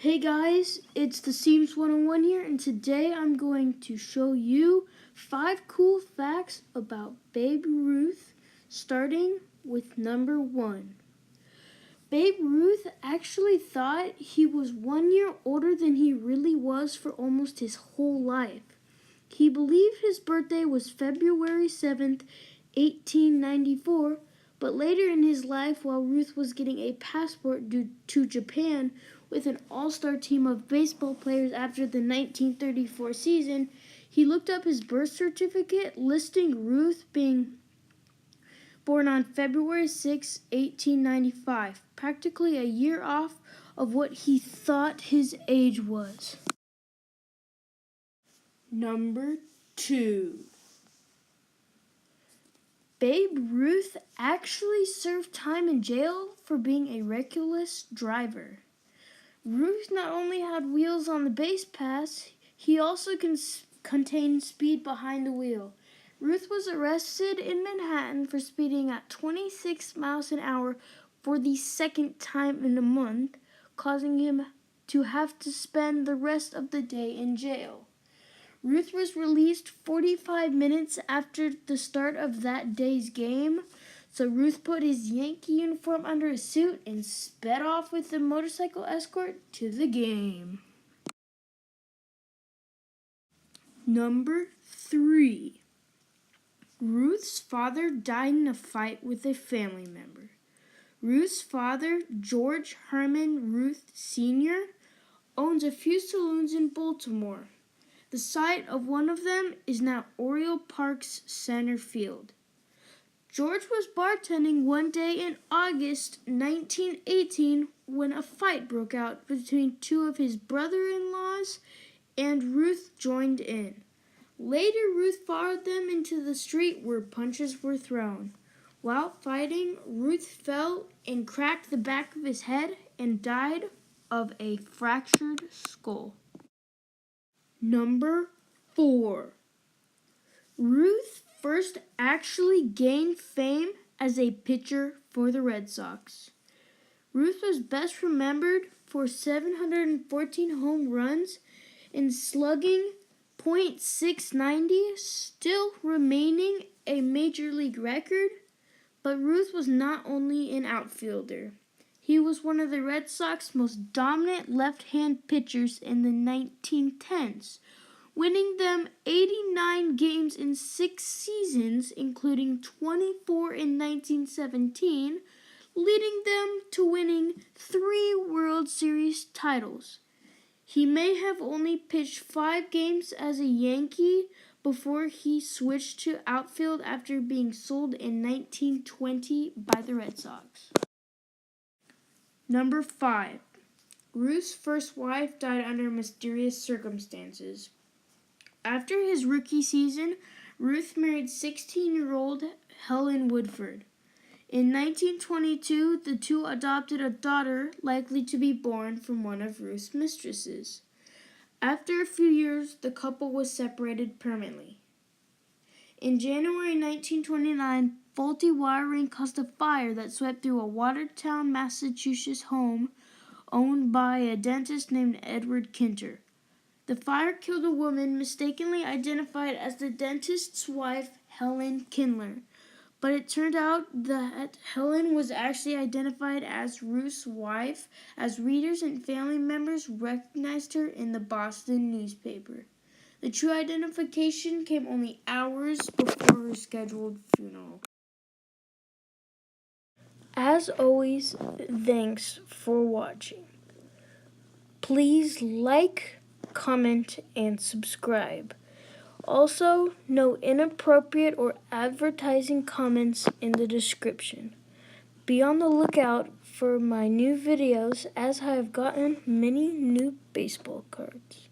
Hey guys, it's the Seams 101 here, and today I'm going to show you 5 cool facts about Babe Ruth, starting with number 1. Babe Ruth actually thought he was 1 year older than he really was for almost his whole life. He believed his birthday was February 7th, 1894, but later in his life, while Ruth was getting a passport to Japan with an all-star team of baseball players after the 1934 season, he looked up his birth certificate listing Ruth being born on February 6, 1895, practically a year off of what he thought his age was. Number 2. Babe Ruth actually served time in jail for being a reckless driver. Ruth not only had wheels on the base pass, he also contained speed behind the wheel. Ruth was arrested in Manhattan for speeding at 26 miles an hour for the second time in a month, causing him to have to spend the rest of the day in jail. Ruth was released 45 minutes after the start of that day's game, so Ruth put his Yankee uniform under his suit and sped off with the motorcycle escort to the game. Number 3. Ruth's father died in a fight with a family member. Ruth's father, George Herman Ruth Sr., owns a few saloons in Baltimore. The site of one of them is now Oriole Park's center field. George was bartending one day in August 1918 when a fight broke out between two of his brother-in-laws, and Ruth joined in. Later, Ruth followed them into the street where punches were thrown. While fighting, Ruth fell and cracked the back of his head and died of a fractured skull. Number 4. Ruth first actually gained fame as a pitcher for the Red Sox. Ruth was best remembered for 714 home runs and slugging .690, still remaining a major league record. But Ruth was not only an outfielder. He was one of the Red Sox's most dominant left-hand pitchers in the 1910s, winning them 89 games in 6 seasons, including 24 in 1917, leading them to winning 3 World Series titles. He may have only pitched 5 games as a Yankee before he switched to outfield after being sold in 1920 by the Red Sox. Number 5. Ruth's first wife died under mysterious circumstances. After his rookie season, Ruth married 16-year-old Helen Woodford. In 1922, the two adopted a daughter likely to be born from one of Ruth's mistresses. After a few years, the couple was separated permanently. In January 1929, faulty wiring caused a fire that swept through a Watertown, Massachusetts home owned by a dentist named Edward Kinter. The fire killed a woman mistakenly identified as the dentist's wife, Helen Kindler, but it turned out that Helen was actually identified as Ruth's wife, as readers and family members recognized her in the Boston newspaper. The true identification came only hours before her scheduled funeral. As always, thanks for watching. Please like, comment, and subscribe. Also, no inappropriate or advertising comments in the description. Be on the lookout for my new videos as I have gotten many new baseball cards.